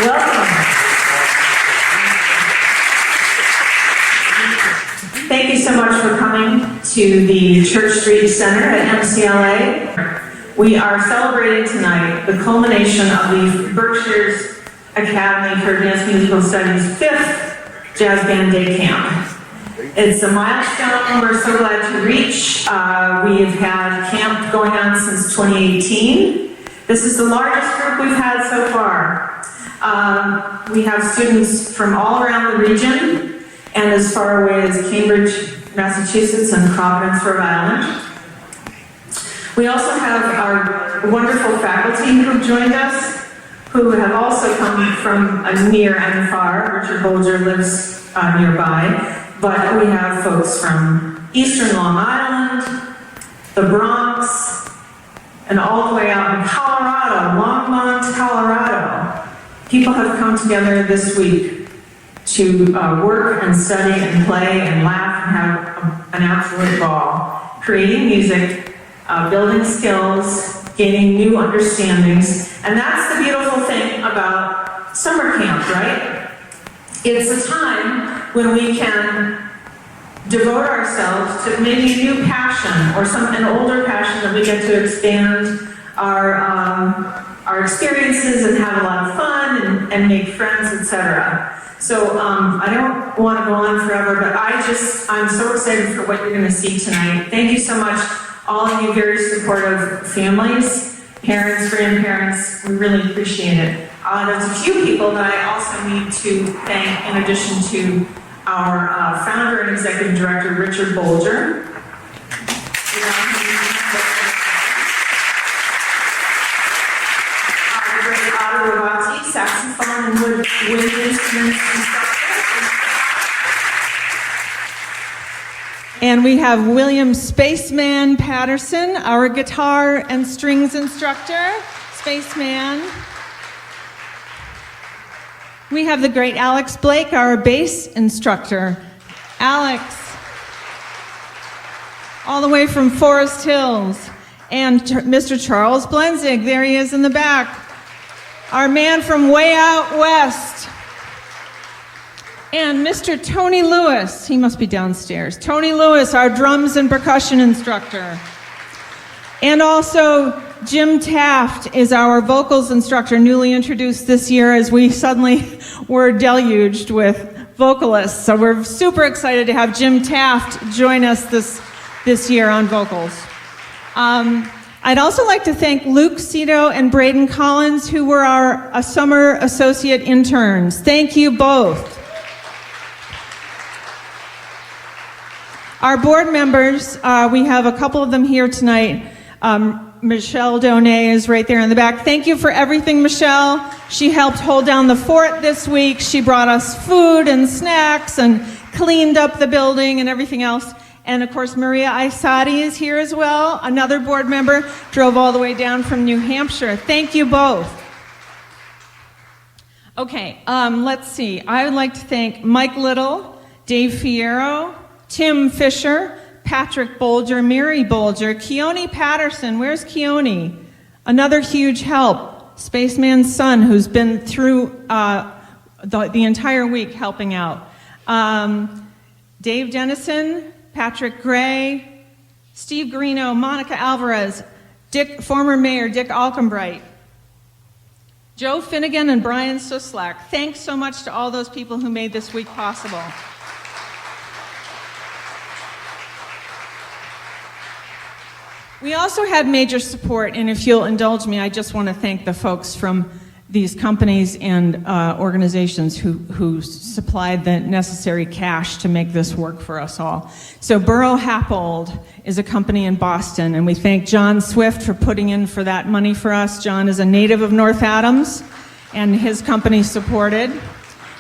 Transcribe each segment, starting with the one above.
Welcome. Thank you so much for coming to the Church Street Center at MCLA. We are celebrating tonight the culmination of the Berkshire's Academy for Advanced Musical Studies 5th Jazz Band Day Camp. It's a milestone we're so glad to reach. We have had camp going on since 2018. This is the largest group we've had so far. We have students from all around the region and as far away as Cambridge, Massachusetts and Providence, Rhode Island. We also have our wonderful faculty who joined us, who have also come from near and far. Richard Bolger lives nearby. But we have folks from Eastern Long Island, the Bronx, and all the way out in Colorado, Longmont, Colorado. People have come together this week to work and study and play and laugh and have an absolute ball, creating music, building skills, gaining new understandings. And that's the beautiful thing about summer camp, right? It's a time when we can devote ourselves to maybe a new passion or an older passion that we get to expand our experiences and have a lot of fun and make friends, etc. So I don't want to go on forever, but I'm so excited for what you're going to see tonight. Thank you so much, all of you very supportive families, parents, grandparents. We really appreciate it. There's a few people that I also need to thank in addition to our founder and executive director, Richard Bolger. Our great Otto Ravati, saxophone and wind instruments instructor. And we have William Spaceman Patterson, our guitar and strings instructor. Spaceman. We have the great Alex Blake, our bass instructor. Alex, all the way from Forest Hills. And Mr. Charles Blenzig, there he is in the back. Our man from way out west. And Mr. Tony Lewis, he must be downstairs. Tony Lewis, our drums and percussion instructor. And also, Jim Taft is our vocals instructor, newly introduced this year as we suddenly were deluged with vocalists. So we're super excited to have Jim Taft join us this year on vocals. I'd also like to thank Luke Cito and Braden Collins, who were our summer associate interns. Thank you both. Our board members, we have a couple of them here tonight. Michelle Donay is right there in the back. Thank you for everything, Michelle. She helped hold down the fort this week. She brought us food and snacks and cleaned up the building and everything else. And of course, Maria Aisati is here as well. Another board member drove all the way down from New Hampshire. Thank you both. Okay, let's see. I would like to thank Mike Little, Dave Fierro, Tim Fisher, Patrick Bolger, Mary Bolger, Keone Patterson. Where's Keone? Another huge help. Spaceman's son, who's been through the entire week helping out. Dave Dennison, Patrick Gray, Steve Greeno, Monica Alvarez, former Mayor Dick Alcombright, Joe Finnegan, and Brian Suslak. Thanks so much to all those people who made this week possible. We also had major support, and if you'll indulge me, I just want to thank the folks from these companies and organizations who supplied the necessary cash to make this work for us all. So Burrow Happold is a company in Boston, and we thank John Swift for putting in for that money for us. John is a native of North Adams, and his company supported.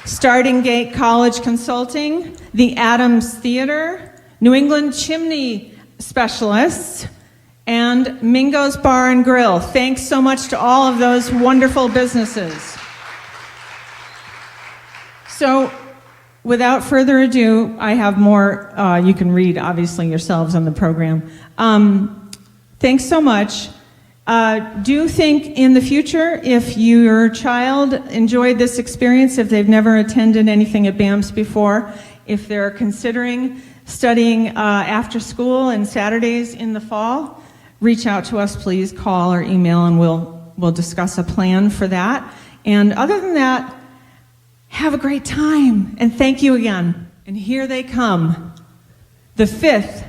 Starting Gate College Consulting, the Adams Theater, New England Chimney Specialists, and Mingo's Bar and Grill. Thanks so much to all of those wonderful businesses. So, without further ado, I have more, you can read obviously yourselves on the program. Thanks so much. Do think in the future, if your child enjoyed this experience, if they've never attended anything at BAAMS before, if they're considering studying after school and Saturdays in the fall, reach out to us, please. Call or email, and we'll discuss a plan for that. And other than that, have a great time, and thank you again. And here they come, the 5th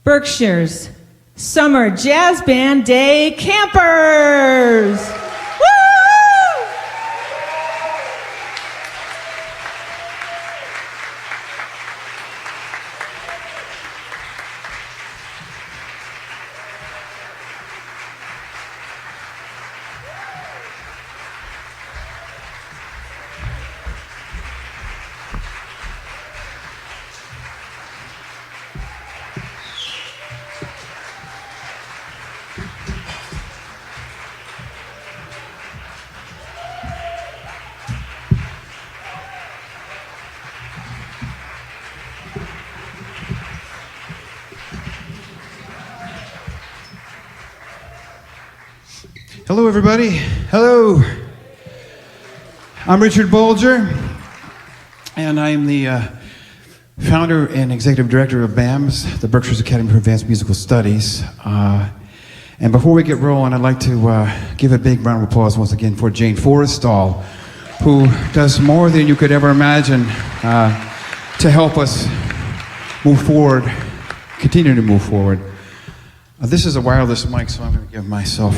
Berkshire's Summer Jazz Band Day Campers! Woo! Hello, everybody. Hello. I'm Richard Bolger, and I am the founder and executive director of BAAMS, the Berkshire Academy for Advanced Musical Studies. And before we get rolling, I'd like to give a big round of applause once again for Jane Forrestal, who does more than you could ever imagine to help us move forward, continue to move forward. This is a wireless mic, so I'm going to give myself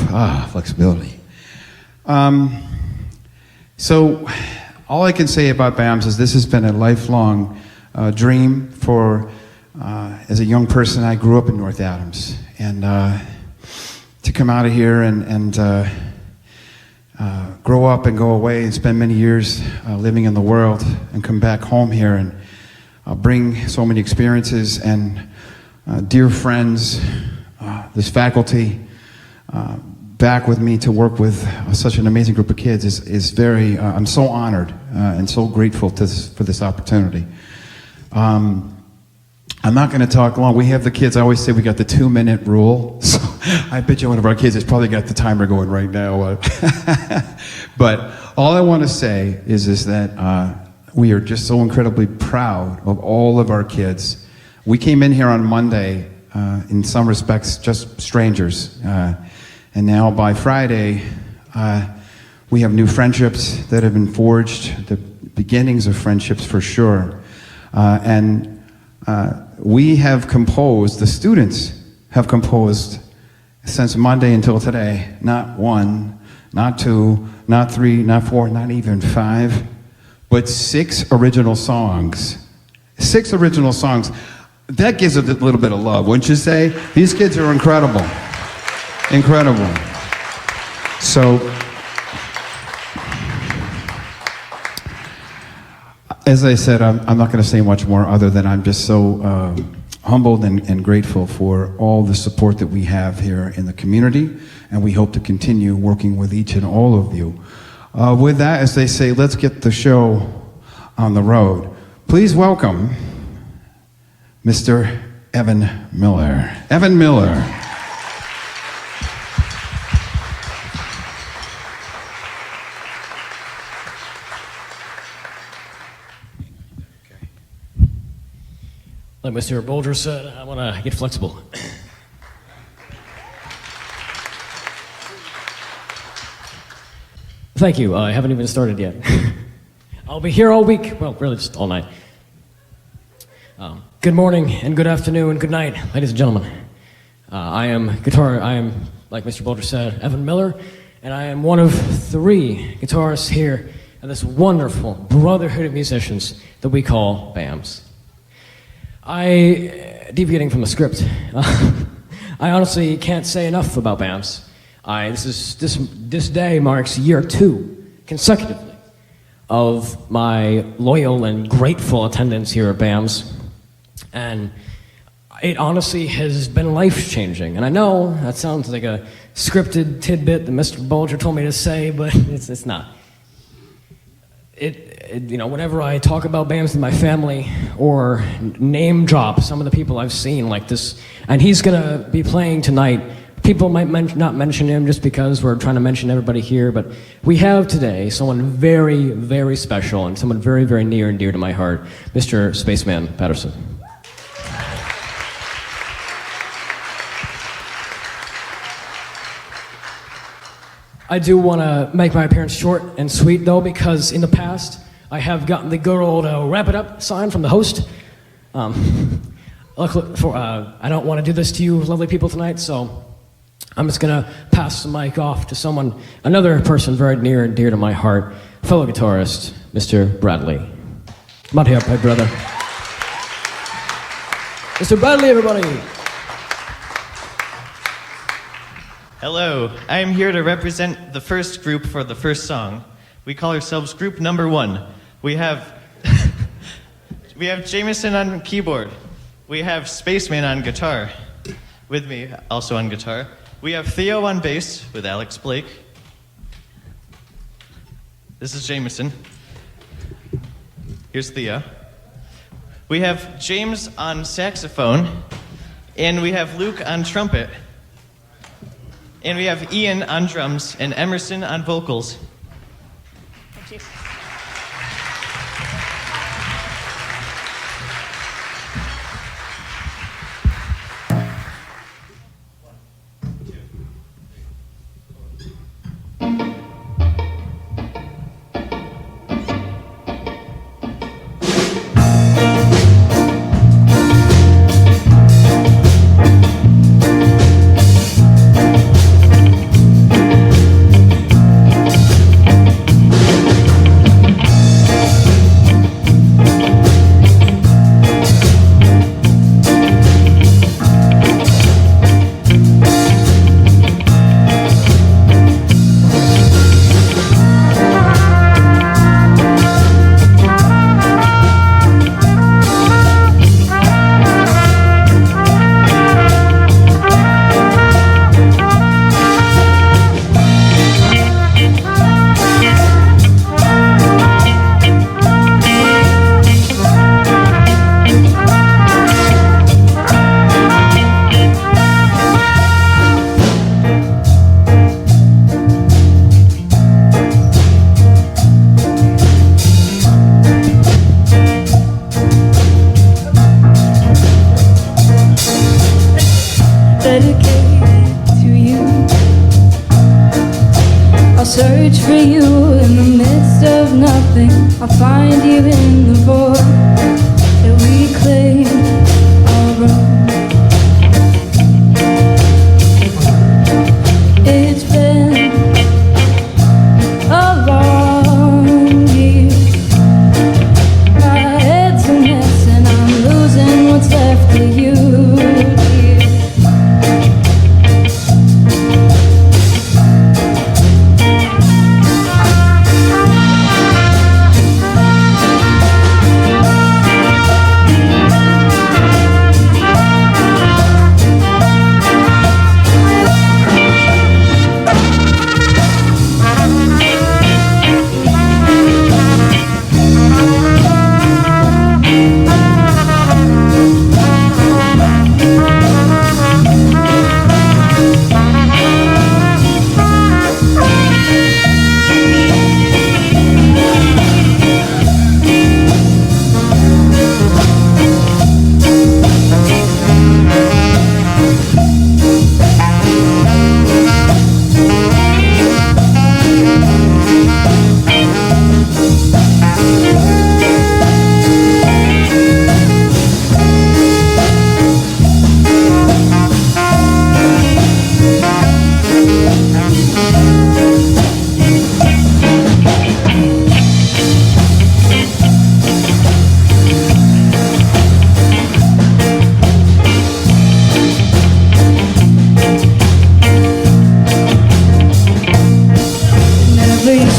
flexibility. So all I can say about BAAMS is this has been a lifelong dream for, as a young person, I grew up in North Adams. And to come out of here and grow up and go away and spend many years living in the world and come back home here and bring so many experiences and dear friends, this faculty back with me to work with such an amazing group of kids is very, I'm so honored and so grateful for this opportunity. I'm not going to talk long. We have the kids, I always say we got the 2-minute rule. So I bet you one of our kids has probably got the timer going right now. But all I want to say is that we are just so incredibly proud of all of our kids. We came in here on Monday, in some respects, just strangers. And now by Friday, we have new friendships that have been forged, the beginnings of friendships for sure. And we have composed, the students have composed since Monday until today, not 1, not 2, not 3, not 4, not even 5, but 6 original songs. 6 original songs. That gives it a little bit of love, wouldn't you say? These kids are incredible. Incredible. So, as I said, I'm not going to say much more other than I'm just so humbled and grateful for all the support that we have here in the community, and we hope to continue working with each and all of you. With that, as they say, let's get the show on the road. Please welcome Mr. Evan Miller. Evan Miller. Like Mr. Bolger said, I want to get flexible. Thank you. I haven't even started yet. I'll be here all week. Well, really just all night. Good morning and good afternoon and good night, ladies and gentlemen. I am, like Mr. Bolger said, Evan Miller, and I am one of 3 guitarists here at this wonderful brotherhood of musicians that we call BAAMS. Deviating from the script, I honestly can't say enough about BAAMS. This day marks year 2 consecutively of my loyal and grateful attendance here at BAAMS. And it honestly has been life-changing. And I know that sounds like a scripted tidbit that Mr. Bolger told me to say, but it's not. Whenever I talk about BAAMS with my family or name drop some of the people I've seen like this, and he's gonna be playing tonight People might not mention him just because we're trying to mention everybody here, but we have today someone very, very special and someone very, very near and dear to my heart, Mr. Spaceman Patterson. I do want to make my appearance short and sweet, though, because in the past, I have gotten the good old wrap it up sign from the host. Luckily I don't want to do this to you lovely people tonight, so I'm just going to pass the mic off to another person very near and dear to my heart, fellow guitarist, Mr. Bradley. Come on here, my brother. Mr. Bradley, everybody. Hello, I am here to represent the first group for the first song. We call ourselves group number 1. We have Jameson on keyboard. We have Spaceman on guitar, with me also on guitar. We have Theo on bass with Alex Blake. This is Jameson. Here's Theo. We have James on saxophone, and we have Luke on trumpet. And we have Ian on drums and Emerson on vocals. Thank you. Search for you in the midst of nothing. I'll find you in the void that we claim our own. It's been a long year. My head's a mess and I'm losing what's left of you.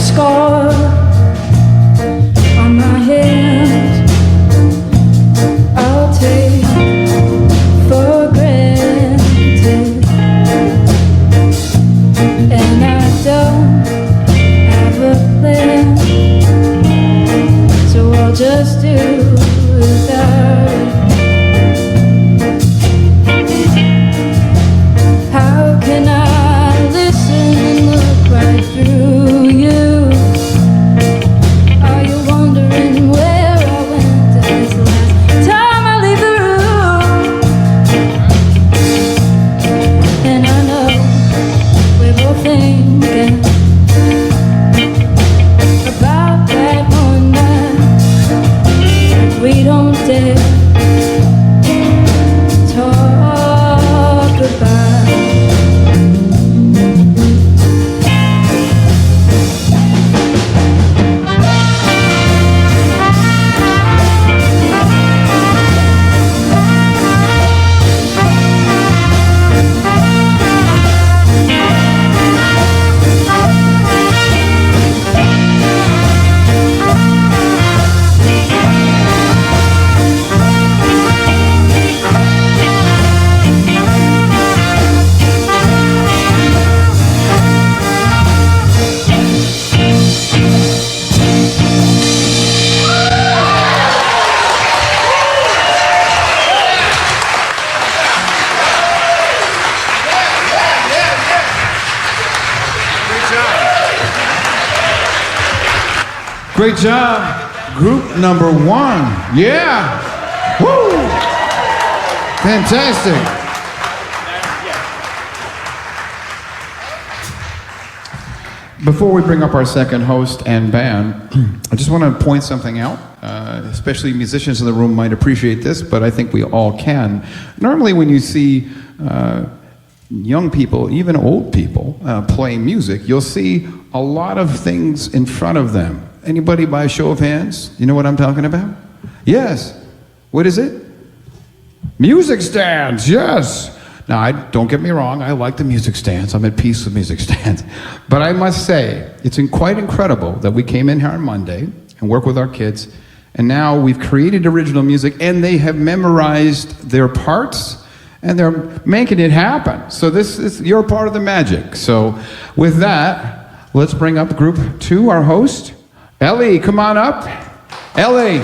Scar on my hand, I'll take for granted, and I don't have a plan, so I'll just do without it. How can Great job. Group number 1. Yeah. Woo. Fantastic. Before we bring up our second host and band, I just want to point something out. Especially musicians in the room might appreciate this, but I think we all can. Normally when you see young people, even old people, play music, you'll see a lot of things in front of them. Anybody by a show of hands? You know what I'm talking about? Yes. What is it? Music stands, yes. Now, don't get me wrong, I like the music stands. I'm at peace with music stands. But I must say, it's quite incredible that we came in here on Monday and worked with our kids, and now we've created original music, and they have memorized their parts, and they're making it happen. So you're part of the magic. So with that, let's bring up group 2, our host. Ellie, come on up. Ellie.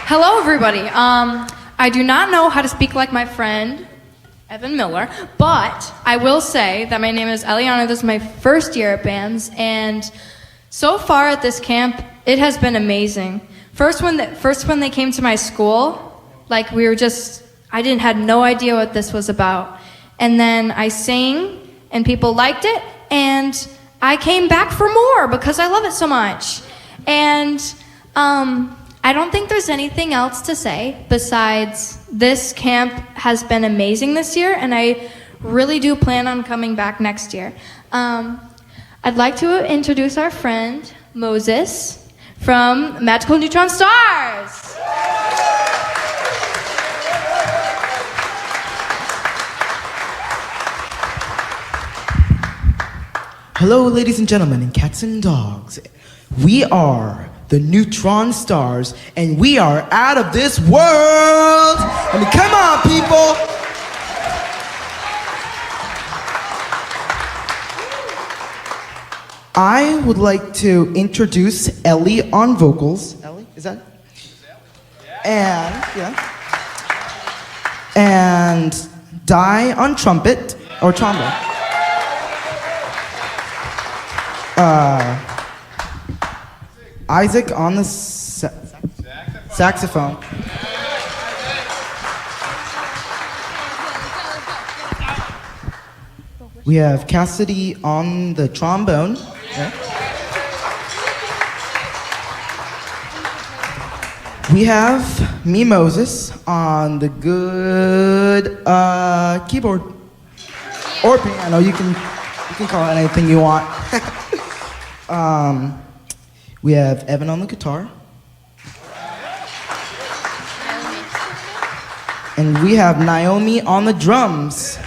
Hello, everybody. I do not know how to speak like my friend, Evan Miller, but I will say that my name is Eliana. This is my first year at BAAMS, and so far at this camp, it has been amazing. First when they came to my school, like I had no idea what this was about. And then I sang, and people liked it, and I came back for more because I love it so much. And I don't think there's anything else to say besides this camp has been amazing this year, and I really do plan on coming back next year. I'd like to introduce our friend, Moses, from Magical Neutron Stars. Hello, ladies and gentlemen, and cats and dogs. We are the Neutron Stars, and we are out of this world. I mean, come on, people. I would like to introduce Ellie on vocals. Ellie, is that? And Di on trumpet or trombone. Isaac on the saxophone. We have Cassidy on the trombone. Okay. We have me, Moses, on the good keyboard or piano. You can call it anything you want. We have Evan on the guitar. And we have Naomi on the drums. Is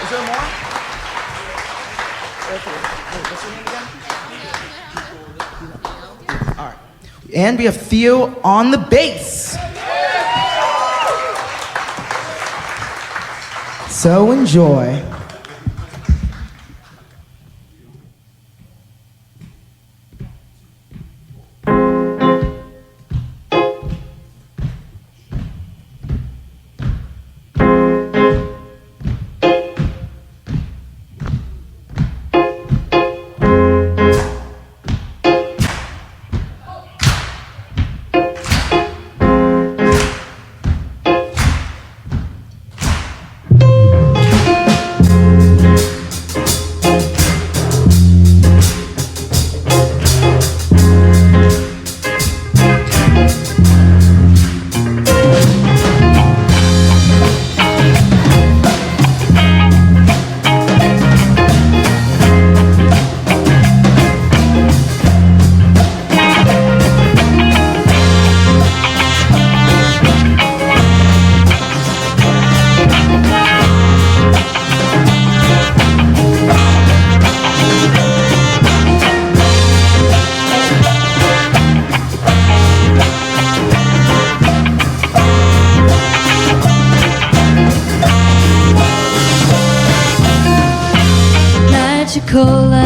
there more? What's your name again? All right. And we have Theo on the bass. So enjoy.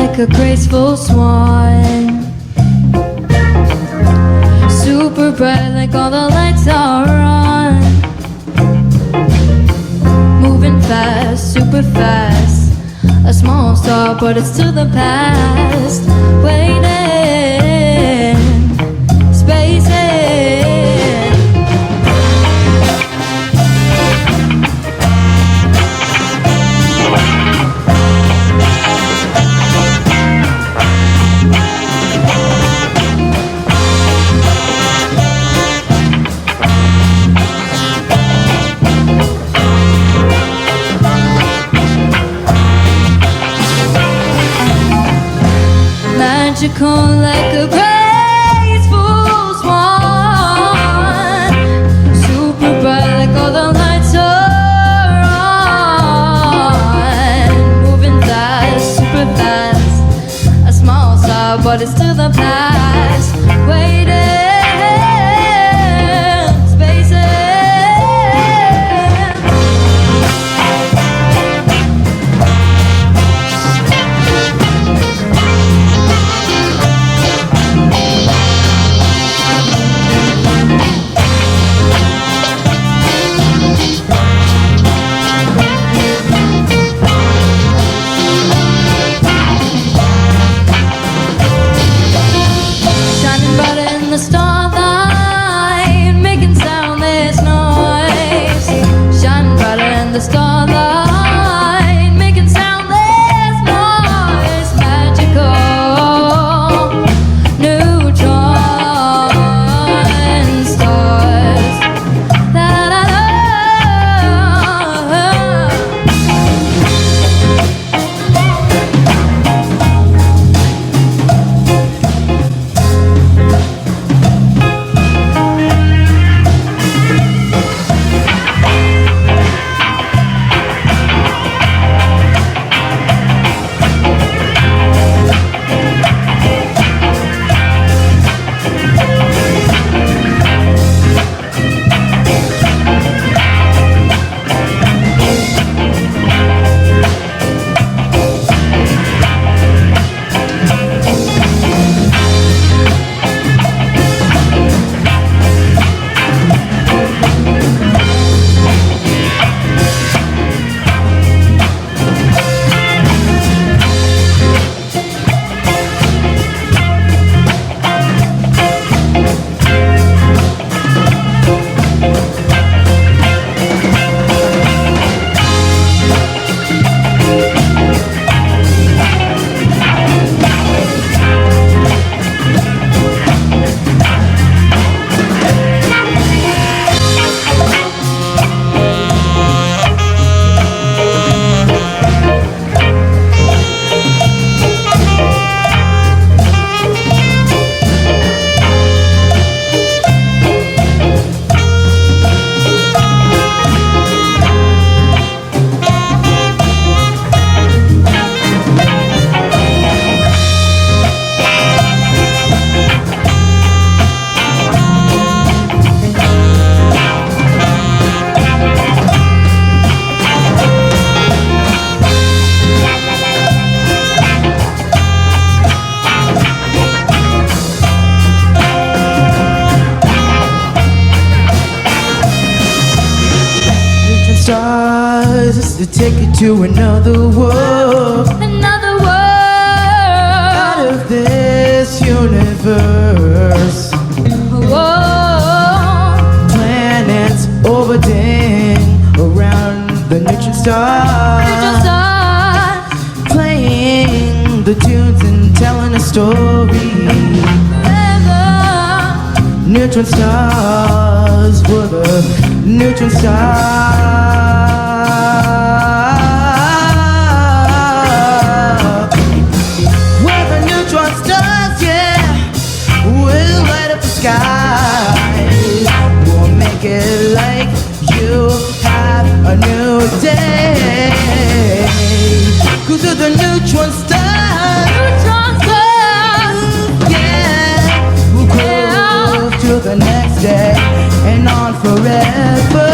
Like a graceful swan, super bright like all the lights are on, moving fast, super fast. a small star, but it's to the past. Waiting, spacing. Magical like a graceful swan, super bright like all the lights are on. Moving fast, super fast, a small star, but it's to the past. Waiting, spacing. Shining bright in the starlight, making soundless noise. Shining bright in the starlight, making soundless noise. Magical neutron stars. La la la. Stars is to take you to another world, Another world. out of this universe. Whoa. Planets orbiting around the neutron star, Just us. playing the tunes and telling a story. Neutron stars were the neutron stars. We're the neutron stars, yeah. We'll light up the sky. We'll make it like you have a new day. 'Cause we're the neutron stars. Neutron stars. Yeah, we'll go to the next day and on forever.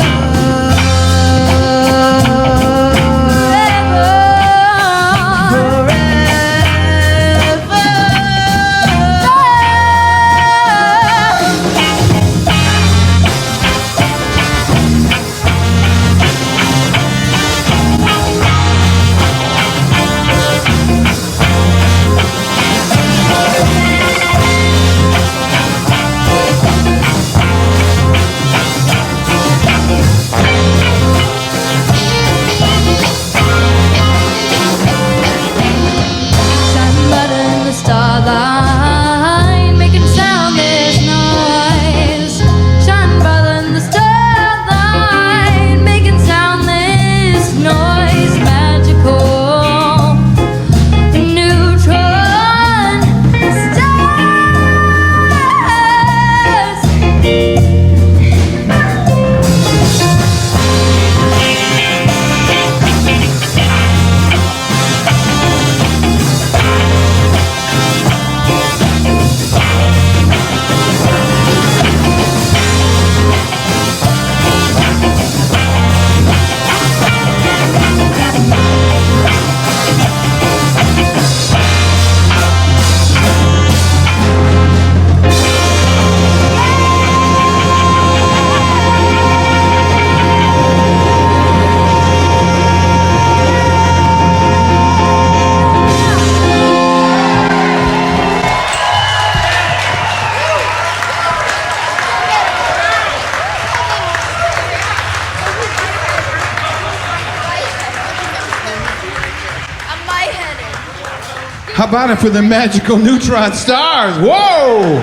How about it for the magical neutron stars? Whoa!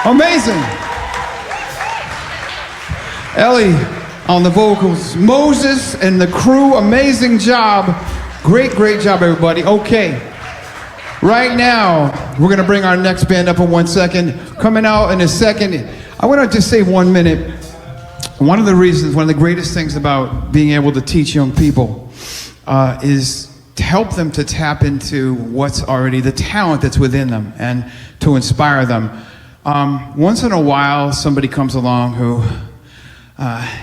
Amazing. Ellie on the vocals. Moses and the crew, amazing job. Great, great job, everybody. Okay. Right now, we're going to bring our next band up in 1 second. Coming out in a second. I want to just say 1 minute. One of the greatest things about being able to teach young people is to help them to tap into what's already the talent that's within them and to inspire them. Once in a while, somebody comes along who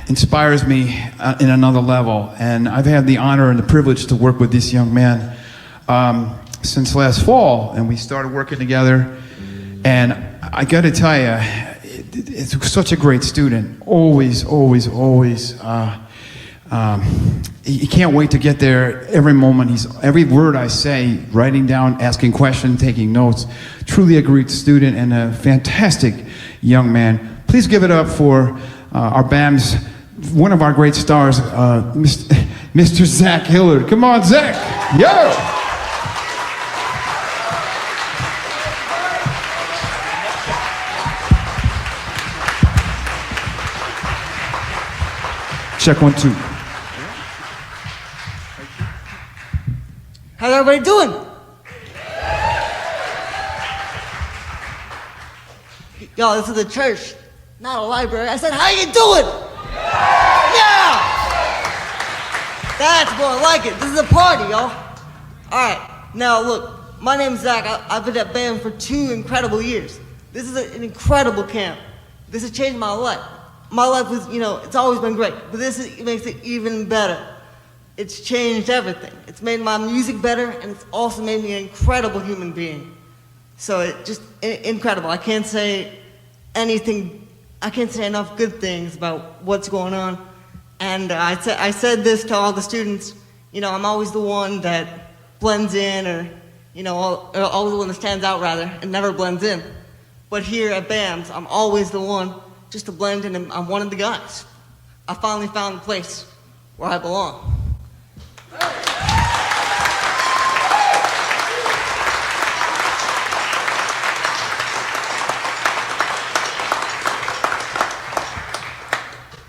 inspires me in another level, and I've had the honor and the privilege to work with this young man since last fall, and we started working together, and I got to tell you, it's such a great student. Always. He can't wait to get there. Every moment, every word I say, writing down, asking questions, taking notes. Truly a great student and a fantastic young man. Please give it up for our BAAMS, one of our great stars, Mr. Zach Hillard. Come on, Zach. Yo! Check 1, 2. How's everybody doing? Yo, this is a church, not a library. I said, how you doing? Yeah! That's more like it. This is a party, y'all. All right, now look, my name's Zach. I've been at BAAMS for 2 incredible years. This is an incredible camp. This has changed my life. My life was, it's always been great, but this makes it even better. It's changed everything. It's made my music better, and it's also made me an incredible human being. So it's just incredible. I can't say enough good things about what's going on. And I said this to all the students, I'm always the one that blends in, or always the one that stands out rather, and never blends in. But here at BAAMS, I'm always the one just to blend in, and I'm one of the guys. I finally found the place where I belong.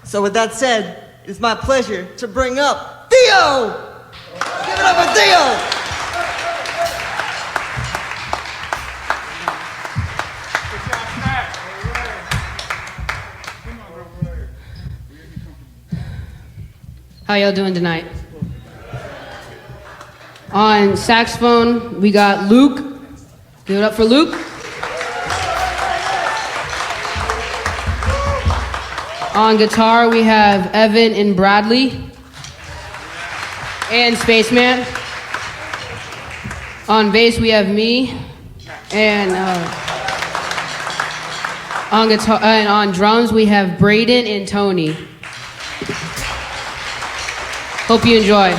So with that said, it's my pleasure to bring up Theo! Give it up for Theo! How y'all doing tonight? On saxophone, we got Luke. Give it up for Luke. On guitar, we have Evan and Bradley. And Spaceman. On bass, we have me. And on guitar and on drums, we have Braden and Tony. Hope you enjoy.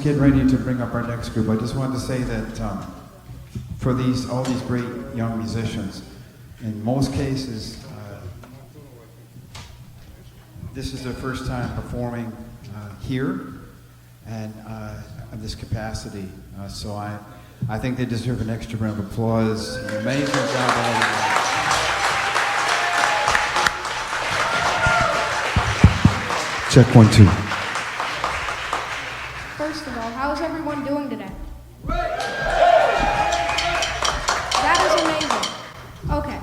just getting ready to bring up our next group. I just wanted to say that for all these great young musicians, in most cases, this is their first time performing here and in this capacity. So I think they deserve an extra round of applause. Amazing job, everybody. Check 1, 2. First of all, how's everyone doing today? That is amazing. Okay,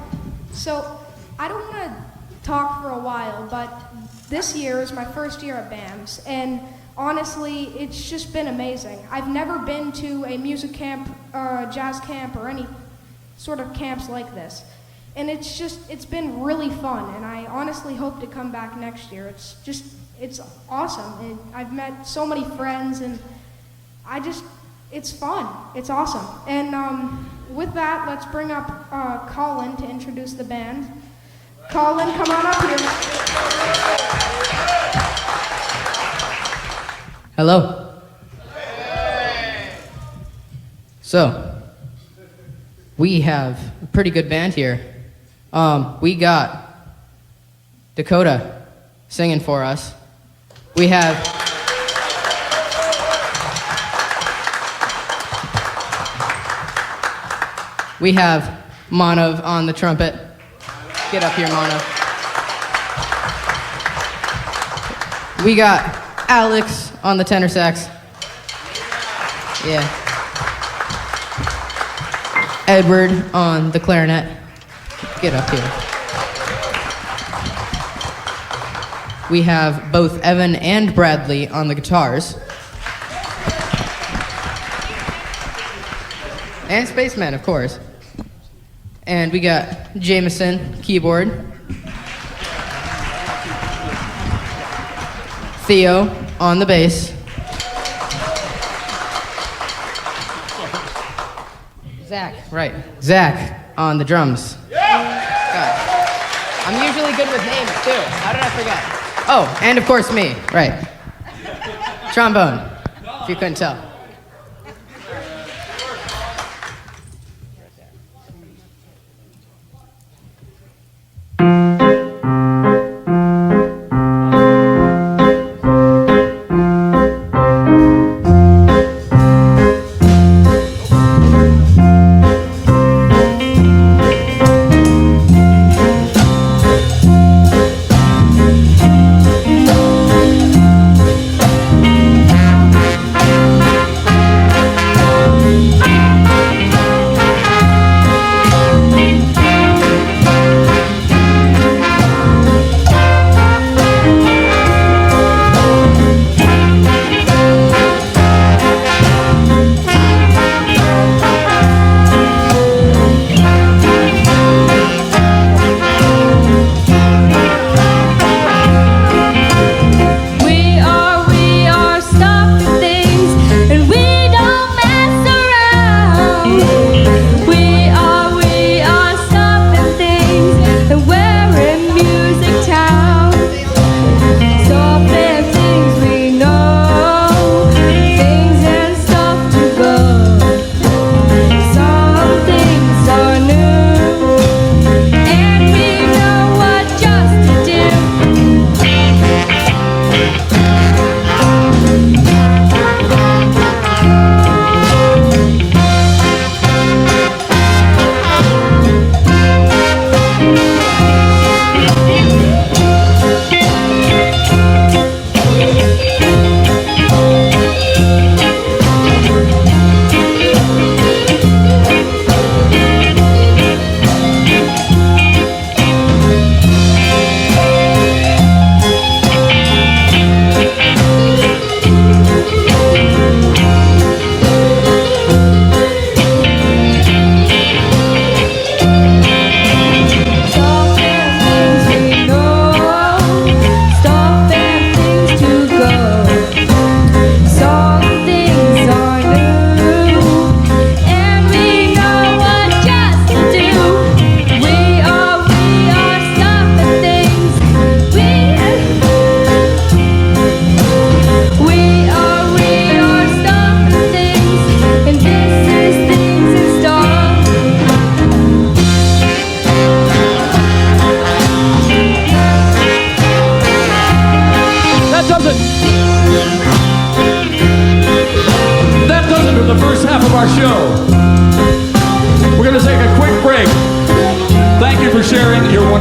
so I don't want to talk for a while, but this year is my first year at BAAMS, and honestly, it's just been amazing. I've never been to a music camp, jazz camp, or any sort of camps like this. And it's been really fun, and I honestly hope to come back next year. It's awesome. And I've met so many friends, and it's fun. It's awesome. And with that, let's bring up Colin to introduce the band. Colin, come on up here. Hello. So, we have a pretty good band here. We got Dakota singing for us. We have Manav on the trumpet. Get up here, Manav. We got Alex on the tenor sax. Yeah. Edward on the clarinet. Get up here. We have both Evan and Bradley on the guitars. And Spaceman, of course. And we got Jameson, keyboard. Theo on the bass. Zach on the drums. God. I'm usually good with names too. How did I forget? Oh, and of course me, right. Trombone, if you couldn't tell.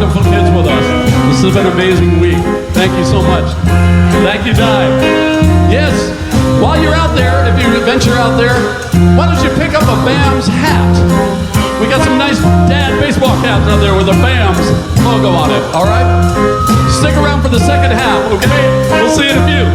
wonderful kids with us. This has been an amazing week. Thank you so much. Thank you, Di. Yes, while you're out there, if you venture out there, why don't you pick up a BAAMS hat? We got some nice dad baseball caps out there with a BAAMS logo on it, all right? Stick around for the second half, okay? We'll see you in a few.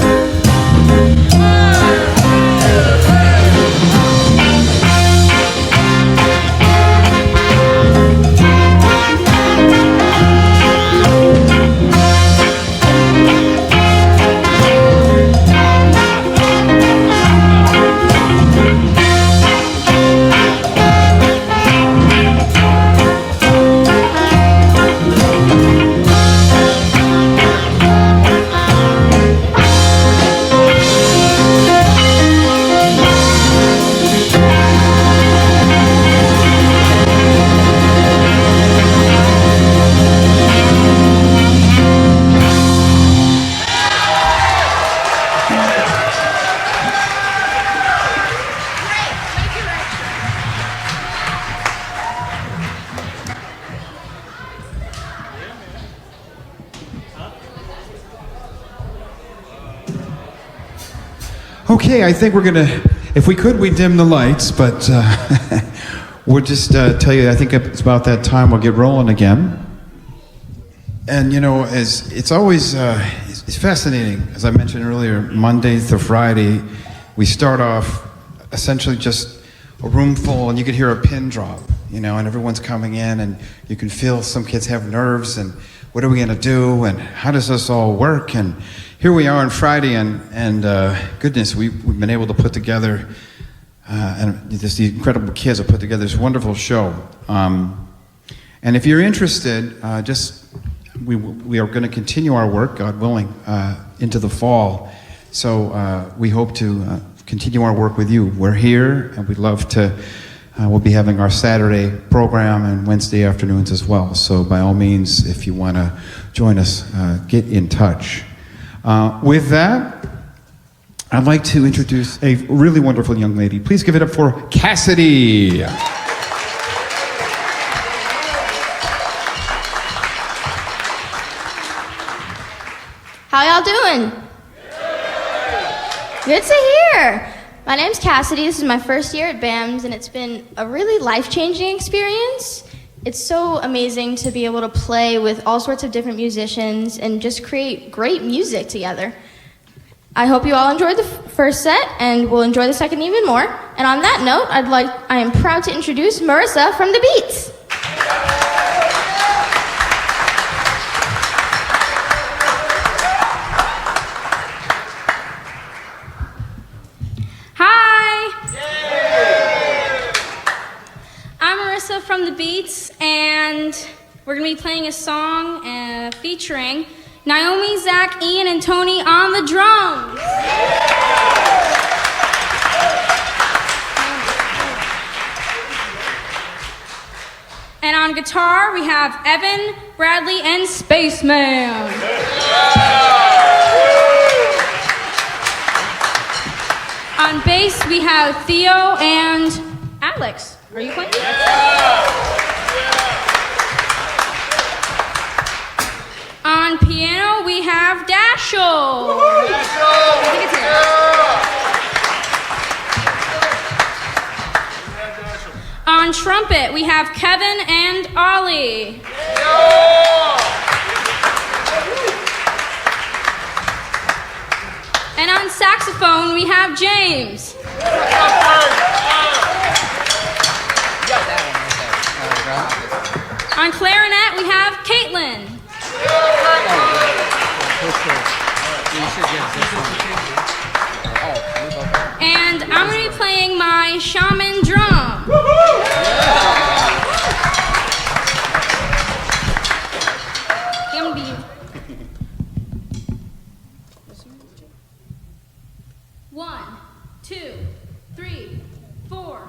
Okay, I think we're gonna, if we could, we'd dim the lights, but we'll just tell you, I think it's about that time we'll get rolling again. And you know, it's always, it's fascinating, as I mentioned earlier, Monday through Friday, we start off essentially just a room full and you could hear a pin drop, you know, and everyone's coming in and you can feel some kids have nerves and what are we gonna do and how does this all work? And here we are on Friday, and goodness, we've been able to put together, and just the incredible kids have put together this wonderful show. And if you're interested, we are going to continue our work, God willing, into the fall. So we hope to continue our work with you. We're here, and we'd love to. We'll be having our Saturday program and Wednesday afternoons as well. So by all means, if you want to join us, get in touch. With that, I'd like to introduce a really wonderful young lady. Please give it up for Cassidy. How y'all doing? Good to hear. My name's Cassidy. This is my first year at BAAMS, and it's been a really life-changing experience. It's so amazing to be able to play with all sorts of different musicians and just create great music together. I hope you all enjoyed the first set and will enjoy the second even more. And on that note, I am proud to introduce Marissa from the Beats. From the Beats, and we're going to be playing a song featuring Naomi, Zach, Ian, and Tony on the drums. And on guitar, we have Evan, Bradley, and Spaceman. On bass, we have Theo and Alex. Are you playing? On piano, we have Dashel. On trumpet, we have Kevin and Ollie. And on saxophone, we have James. On clarinet, we have Caitlin. And I'm going to be playing my shaman drum. I'm going to be... 1, 2, 3, 4.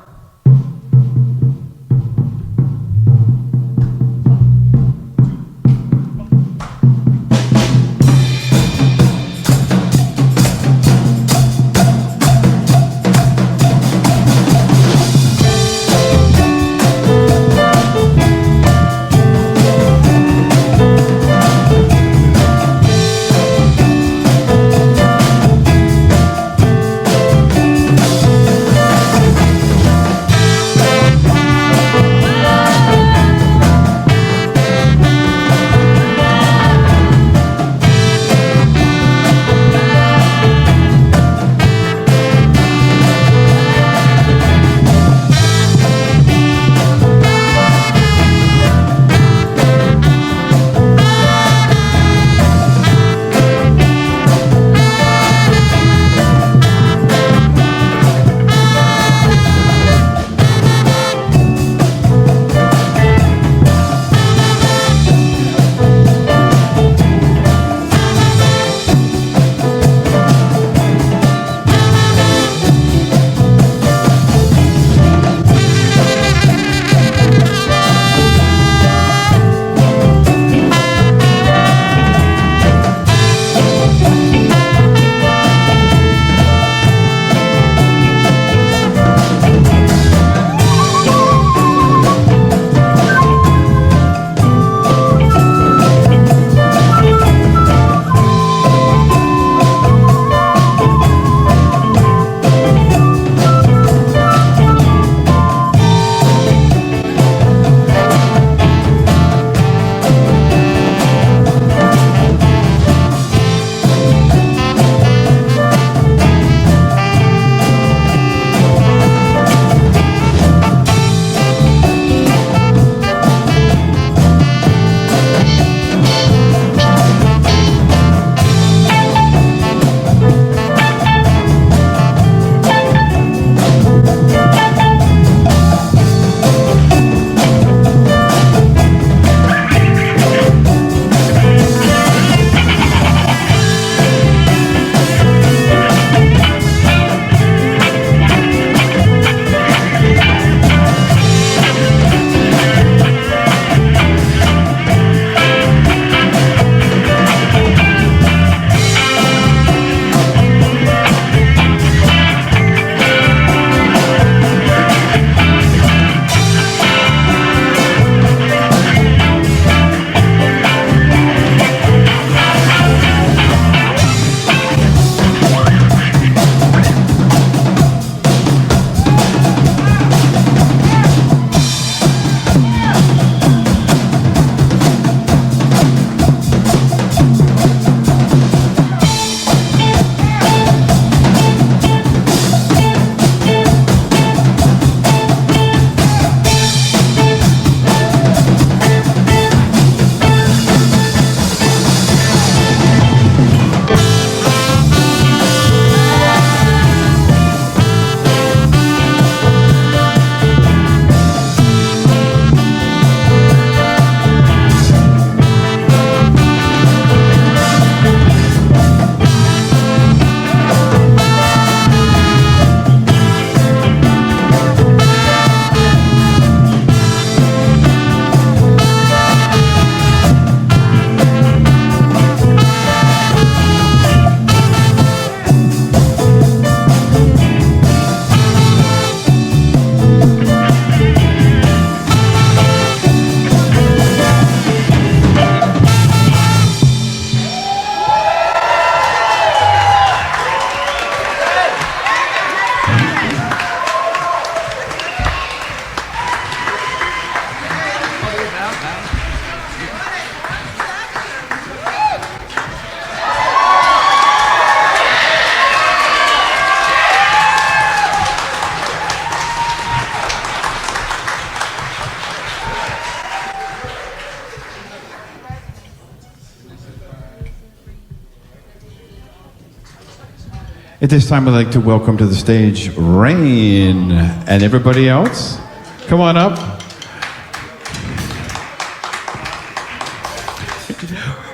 At this time, I'd like to welcome to the stage Rain and everybody else. Come on up.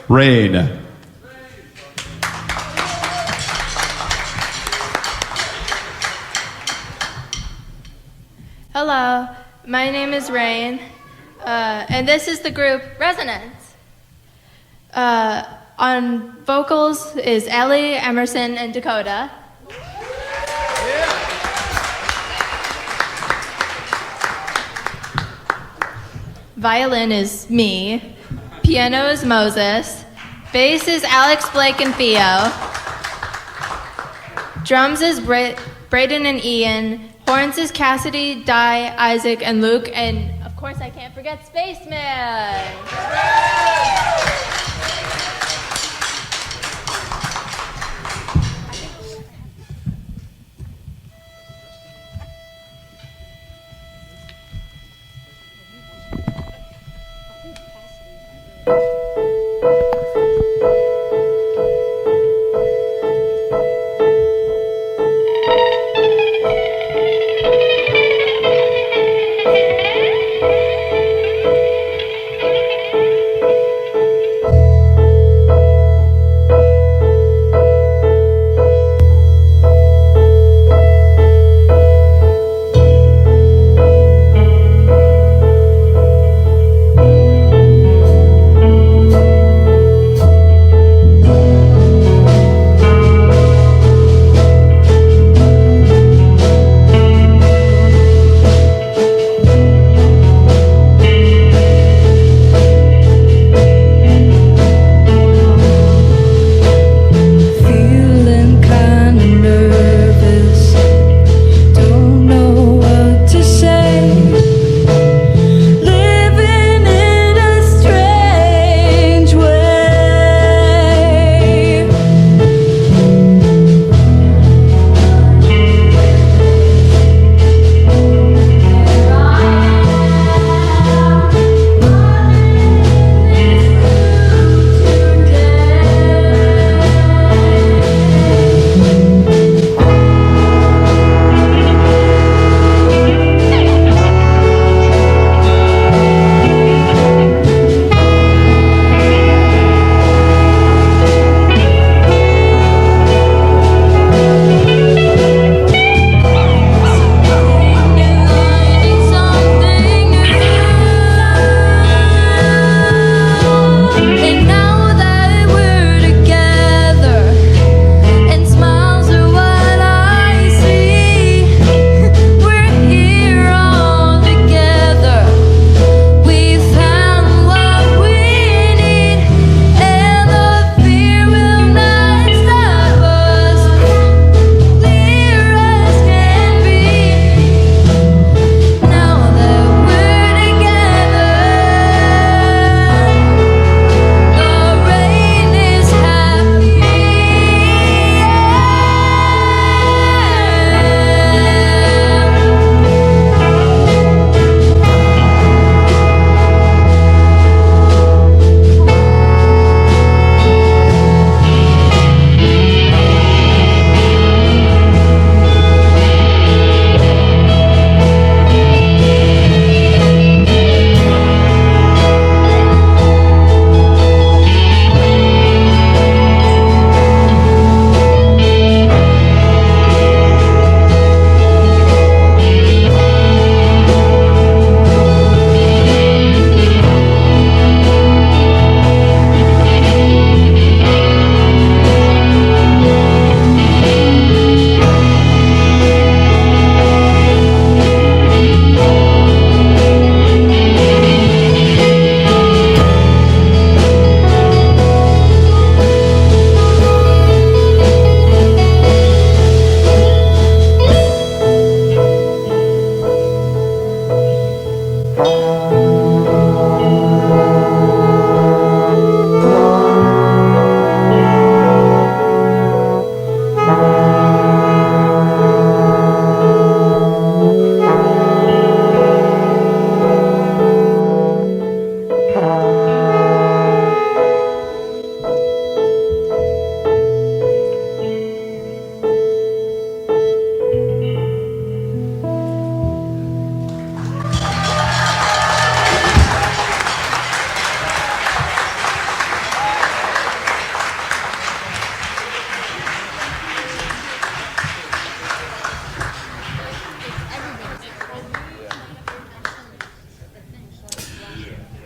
Rain. Hello, my name is Rain, and this is the group Resonance. On vocals is Ellie, Emerson, and Dakota. Violin is me. Piano is Moses. Bass is Alex, Blake, and Theo. Drums is Braden and Ian. Horns is Cassidy, Di, Isaac, and Luke. And of course, I can't forget Spaceman.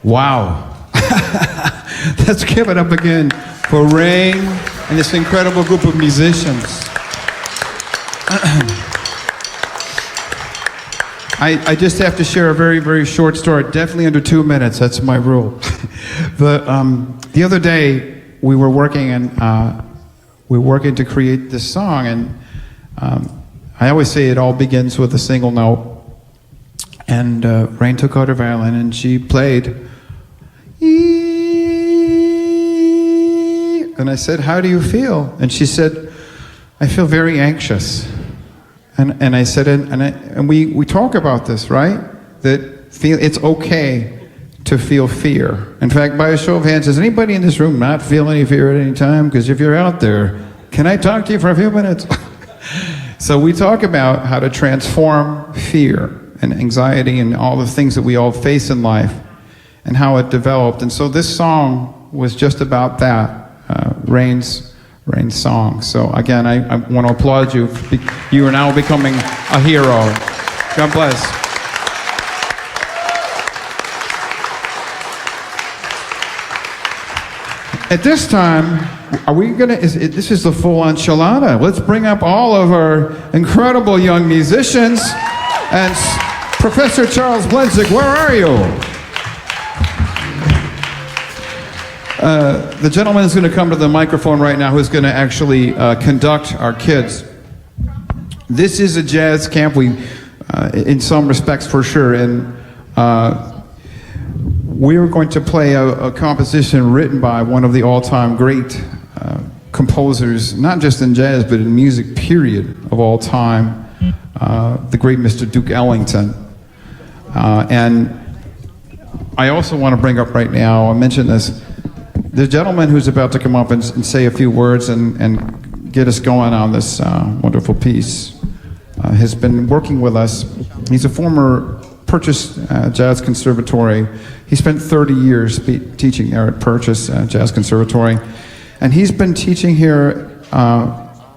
Wow. Let's give it up again for Rain and this incredible group of musicians. I just have to share a very, very short story, definitely under 2 minutes, that's my rule. The other day, we were working to create this song, and I always say it all begins with a single note. And Rain took out her violin and she played. And I said, "How do you feel?" And she said, "I feel very anxious." And I said, and we talk about this, right? That it's okay to feel fear. In fact, by a show of hands, does anybody in this room not feel any fear at any time? Because if you're out there, can I talk to you for a few minutes? So we talk about how to transform fear and anxiety and all the things that we all face in life and how it developed. And so this song was just about that, Rain's song. So again, I want to applaud you. You are now becoming a hero. God bless. At this time, are we gonna, this is the full enchilada. Let's bring up all of our incredible young musicians. And Professor Charles Blenzik, where are you? The gentleman is going to come to the microphone right now who's going to actually conduct our kids. This is a jazz camp, in some respects for sure, and we are going to play a composition written by one of the all-time great composers, not just in jazz, but in music, period, of all time, the great Mr. Duke Ellington. And I also want to bring up right now, I mentioned this, the gentleman who's about to come up and say a few words and get us going on this wonderful piece has been working with us. He's a former Purchase Jazz Conservatory. He spent 30 years teaching there at Purchase Jazz Conservatory. And he's been teaching here,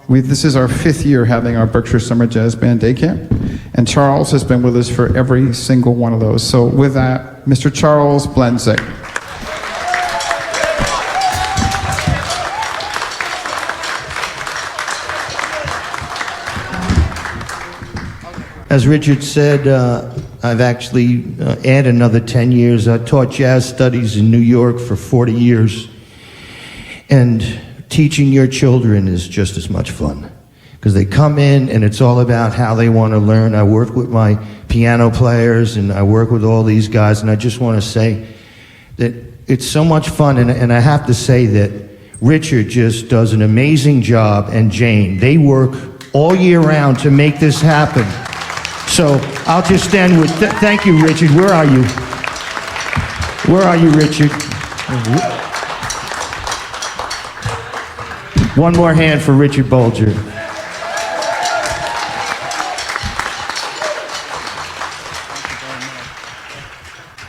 this is our 5th year having our Berkshire Summer Jazz Band Day Camp. And Charles has been with us for every single one of those. So with that, Mr. Charles Blenzik. As Richard said, I've actually added another 10 years. I taught jazz studies in New York for 40 years. And teaching your children is just as much fun. Because they come in and it's all about how they want to learn. I work with my piano players and I work with all these guys. And I just want to say that it's so much fun. And I have to say that Richard just does an amazing job, and Jane. They work all year round to make this happen. So I'll just end with, thank you, Richard. Where are you? Where are you, Richard? One more hand for Richard Bolger.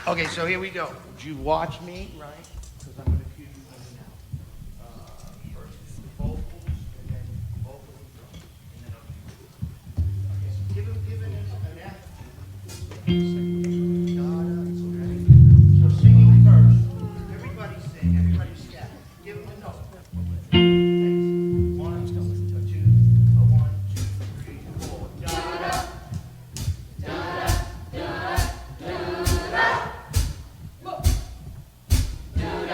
Okay, so here we go. Would you watch me, right? Because I'm going to cue you in and out. First the vocals, and then vocals and then okay, so give it an F. So singing first. Everybody sing. Everybody scat. Give them a note. Thanks. 1, 2, 1, 2, 3, 4. Da-da. Da-da. Da-da. Da-da.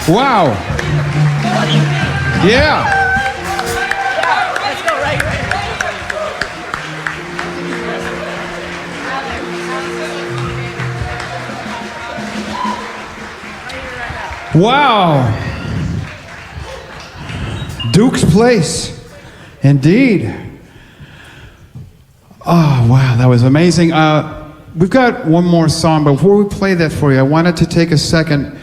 Wow. Yeah. Wow. Duke's Place. Indeed. Oh, wow, that was amazing. We've got one more song, but before we play that for you, I wanted to take a second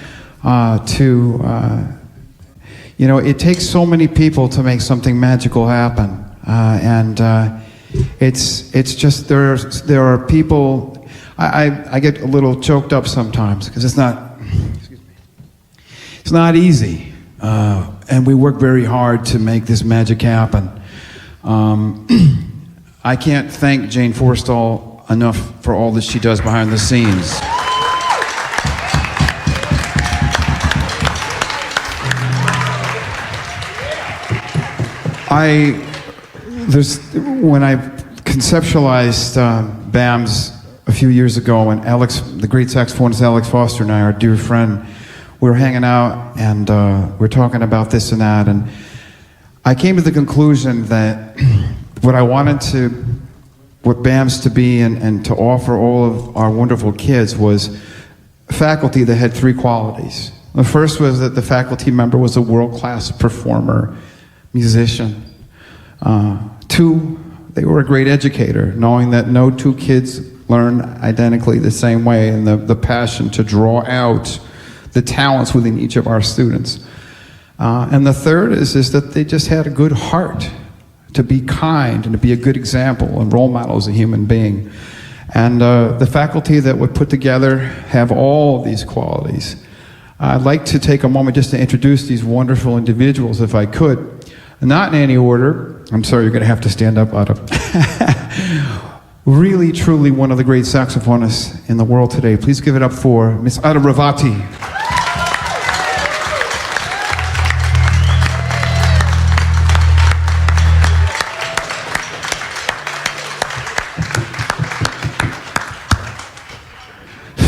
you know, it takes so many people to make something magical happen. It's just, there are people, I get a little choked up sometimes because it's not easy. And we work very hard to make this magic happen. I can't thank Jane Forstall enough for all that she does behind the scenes. When I conceptualized BAAMS a few years ago, and Alex, the great saxophonist Alex Foster and I, our dear friend, we were hanging out and we're talking about this and that, and I came to the conclusion that what I wanted what BAAMS to be and to offer all of our wonderful kids was faculty that had three qualities. The first was that the faculty member was a world-class performer, musician. Two, they were a great educator, knowing that no two kids learn identically the same way, and the passion to draw out the talents within each of our students. And the third is that they just had a good heart to be kind and to be a good example and role model as a human being. And the faculty that were put together have all of these qualities. I'd like to take a moment just to introduce these wonderful individuals, if I could. Not in any order. I'm sorry, you're going to have to stand up, Ada. Really, truly one of the great saxophonists in the world today. Please give it up for Miss Ada Ravati.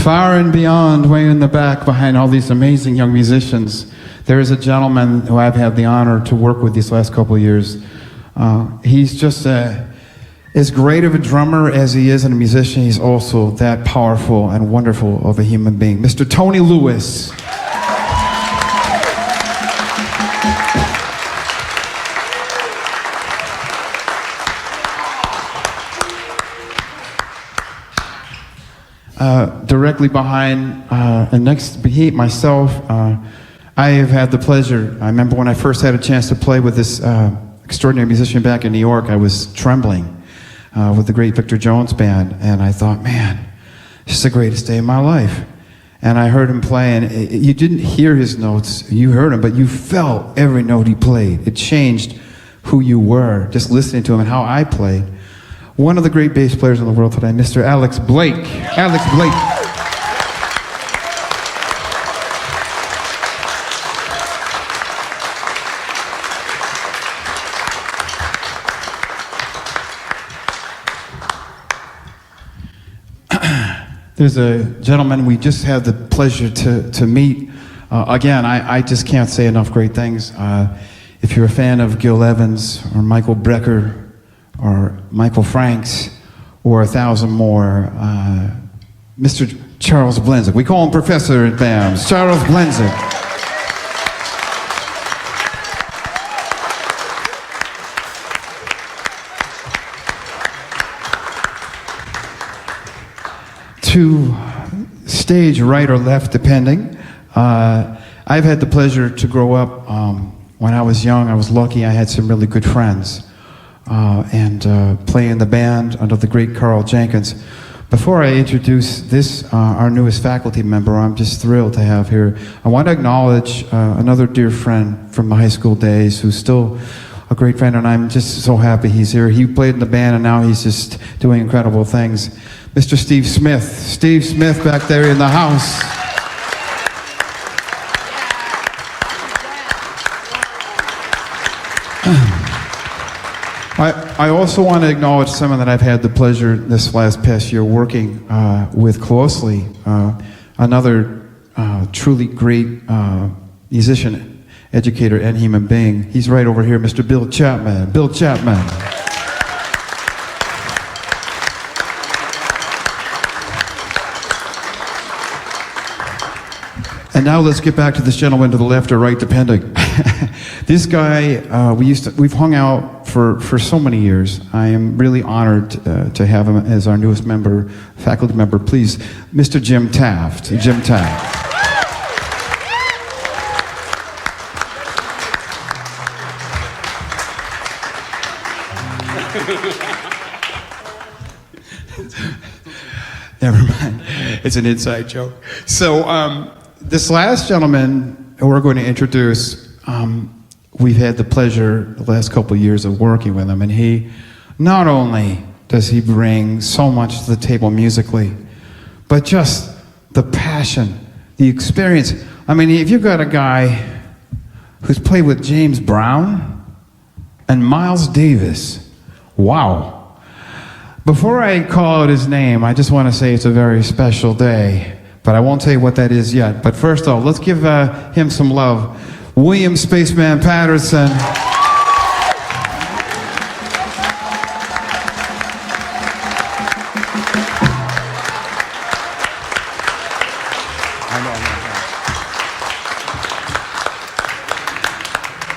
Far and beyond, way in the back, behind all these amazing young musicians, there is a gentleman who I've had the honor to work with these last couple of years. He's just as great of a drummer as he is a musician. He's also that powerful and wonderful of a human being. Mr. Tony Lewis. Directly behind and next to me, myself, I have had the pleasure. I remember when I first had a chance to play with this extraordinary musician back in New York, I was trembling with the great Victor Jones Band, and I thought, man, this is the greatest day of my life. And I heard him play, and you didn't hear his notes, you heard him, but you felt every note he played. It changed who you were, just listening to him and how I played. One of the great bass players in the world today, Mr. Alex Blake. Alex Blake. There's a gentleman we just had the pleasure to meet. Again, I just can't say enough great things. If you're a fan of Gil Evans or Michael Brecker or Michael Franks or 1,000 more, Mr. Charles Blenzik. We call him Professor at BAAMS. Charles Blenzik. To stage right or left, depending. I've had the pleasure to grow up. When I was young, I was lucky. I had some really good friends and play in the band under the great Carl Jenkins. Before I introduce this, our newest faculty member, I'm just thrilled to have here. I want to acknowledge another dear friend from my high school days who's still a great friend, and I'm just so happy he's here. He played in the band, and now he's just doing incredible things. Mr. Steve Smith. Steve Smith back there in the house. I also want to acknowledge someone that I've had the pleasure this past year working with closely. Another truly great musician, educator, and human being. He's right over here, Mr. Bill Chapman. Bill Chapman. And now let's get back to this gentleman to the left or right, depending. This guy, we've hung out for so many years. I am really honored to have him as our newest member, faculty member. Please, Mr. Jim Taft. Jim Taft. Never mind. It's an inside joke. So, this last gentleman we're going to introduce, we've had the pleasure the last couple of years of working with him, and he, not only does he bring so much to the table musically, but just the passion, the experience. I mean, if you've got a guy who's played with James Brown and Miles Davis, wow. Before I call out his name, I just want to say it's a very special day. But I won't tell you what that is yet. But first off, let's give him some love. William Spaceman Patterson.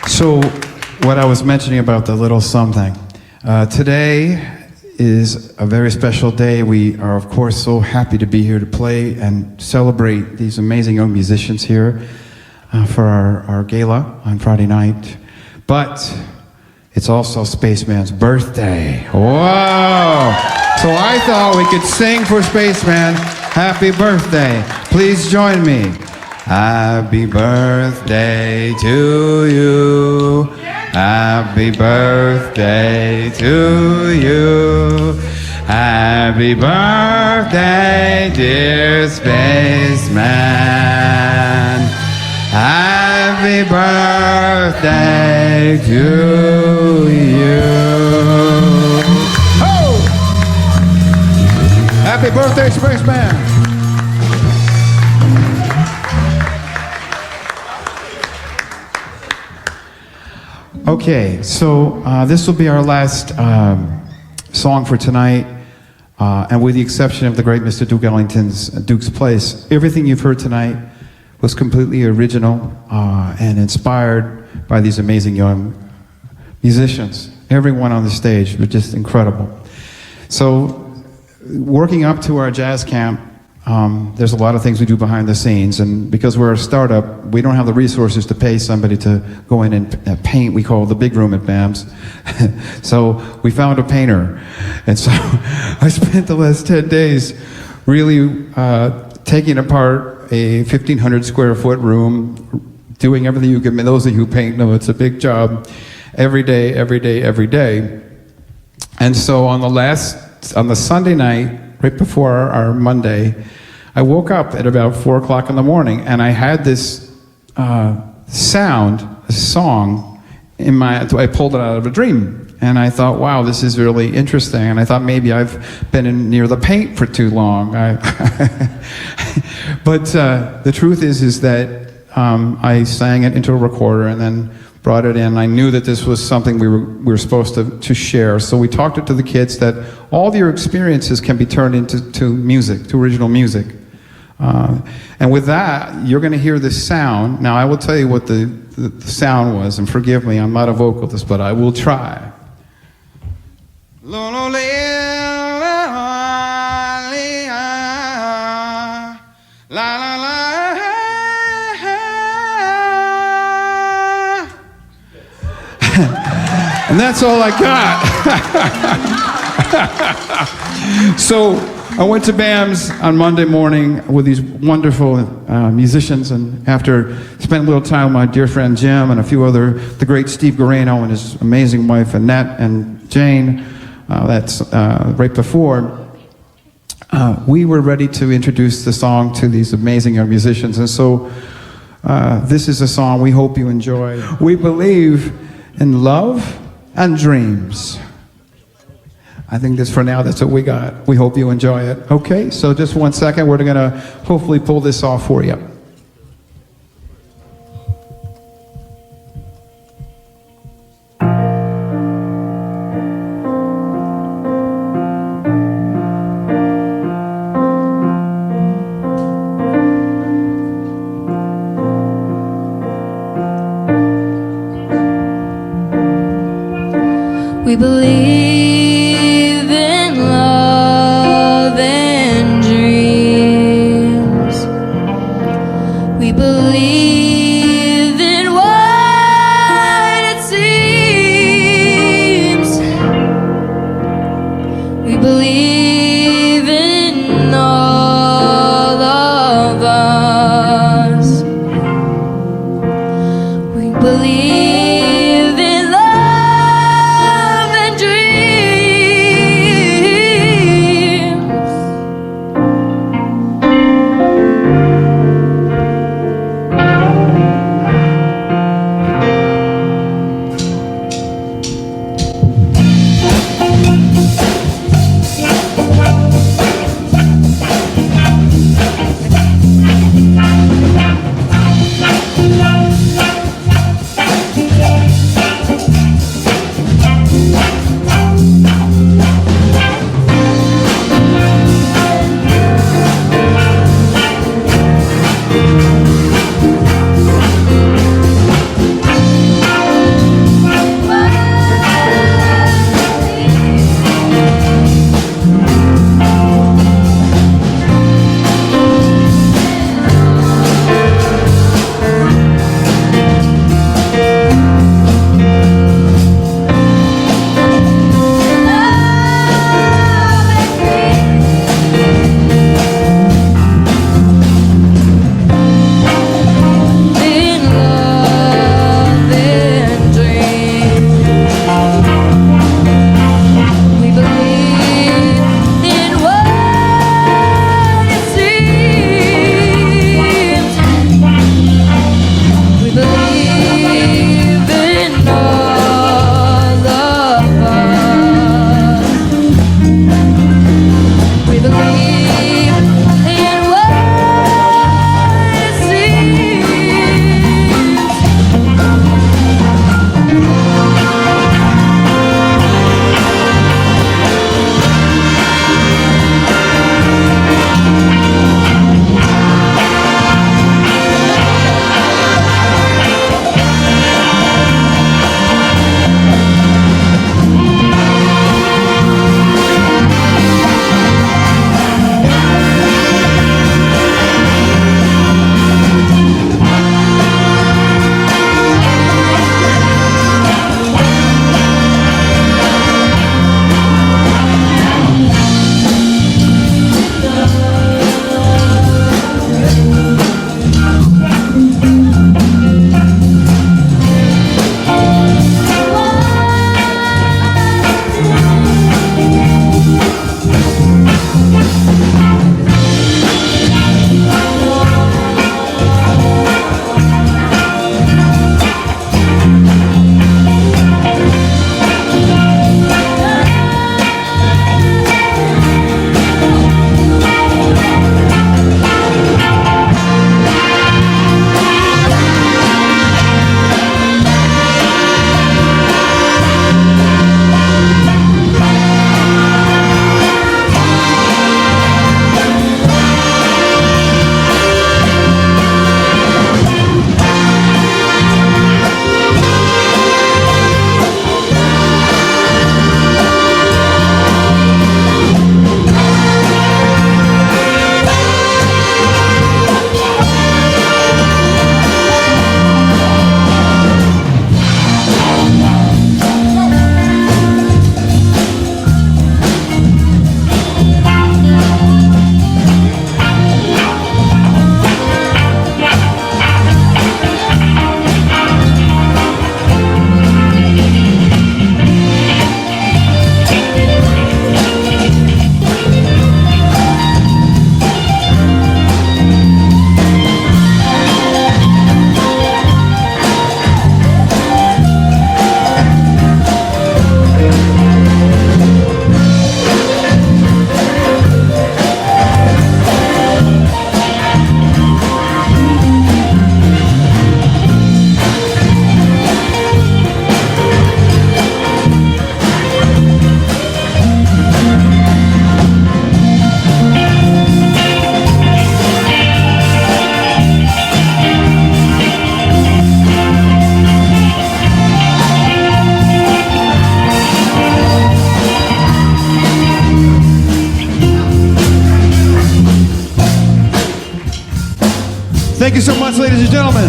So, what I was mentioning about the little something. Today is a very special day. We are, of course, so happy to be here to play and celebrate these amazing young musicians here for our gala on Friday night. But it's also Spaceman's birthday. Whoa! So I thought we could sing for Spaceman, happy birthday. Please join me. Happy birthday to you. Happy birthday to you. Happy birthday, dear Spaceman. Happy birthday to you. Oh! Happy birthday, Spaceman. Okay, so this will be our last song for tonight, and with the exception of the great Mr. Duke Ellington's Duke's Place, everything you've heard tonight was completely original and inspired by these amazing young musicians. Everyone on the stage was just incredible. So, working up to our jazz camp, there's a lot of things we do behind the scenes, and because we're a startup, we don't have the resources to pay somebody to go in and paint. We call it the big room at BAAMS. So we found a painter, and so I spent the last 10 days really taking apart a 1,500 square foot room, doing everything you can. Those of you who paint know it's a big job, every day, every day, every day. And so on the Sunday night, right before our Monday, I woke up at about 4 o'clock in the morning, and I had this sound, a song, I pulled it out of a dream. And I thought, wow, this is really interesting. And I thought maybe I've been near the paint for too long. But the truth is that I sang it into a recorder and then brought it in. I knew that this was something we were supposed to share. So we talked it to the kids that all of your experiences can be turned into music, to original music. And with that, you're going to hear this sound. Now, I will tell you what the sound was, and forgive me, I'm not a vocalist, but I will try. And that's all I got. So I went to BAAMS on Monday morning with these wonderful musicians, and after spent a little time with my dear friend Jim and a few other, the great Steve Guarino and his amazing wife Annette and Jane, that's right before, we were ready to introduce the song to these amazing young musicians. And so this is a song we hope you enjoy. We believe in love and dreams. I think for now, that's what we got. We hope you enjoy it. Okay, so just 1 second. We're going to hopefully pull this off for you. We believe in love and dreams. We believe in what it seems. We believe in all of us. We believe in love and dreams. Thank you so much, ladies and gentlemen.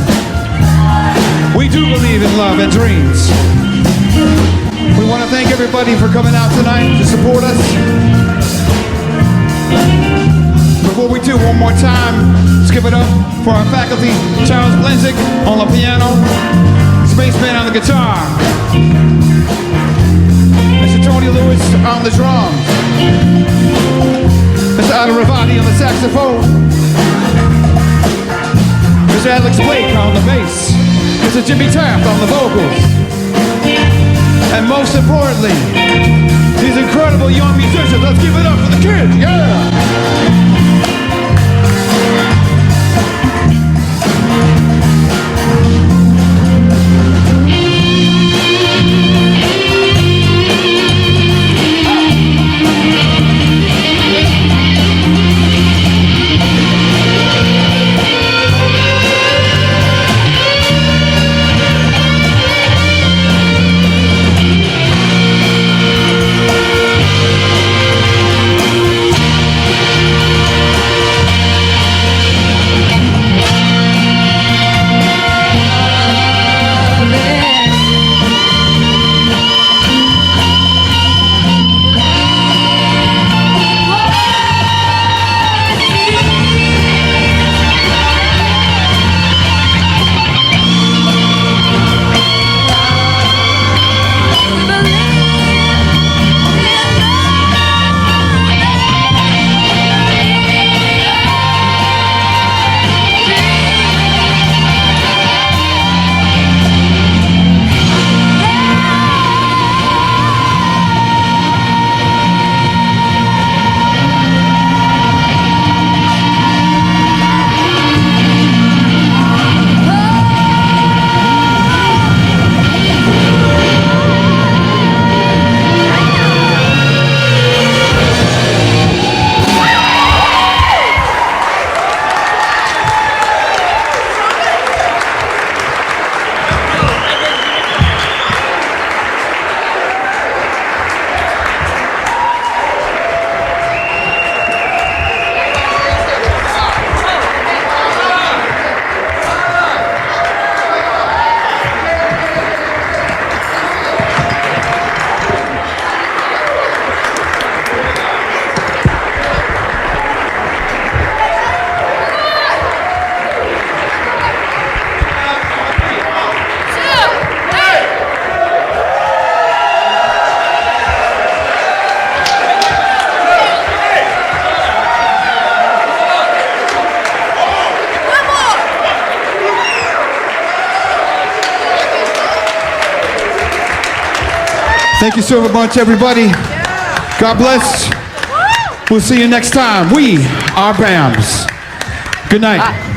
We do believe in love and dreams. We want to thank everybody for coming out tonight to support us. Before we do, one more time, let's give it up for our faculty, Charles Blenzick on the piano, Spaceman on the guitar, Mr. Tony Lewis on the drums, Mr. Ada Ravati on the saxophone, Mr. Alex Blake on the bass, Mr. Jimmy Taft on the vocals, and most importantly, these incredible young musicians. Let's give it up for the kids, yeah! Thank you so much, everybody. God bless. We'll see you next time. We are BAAMS. Good night.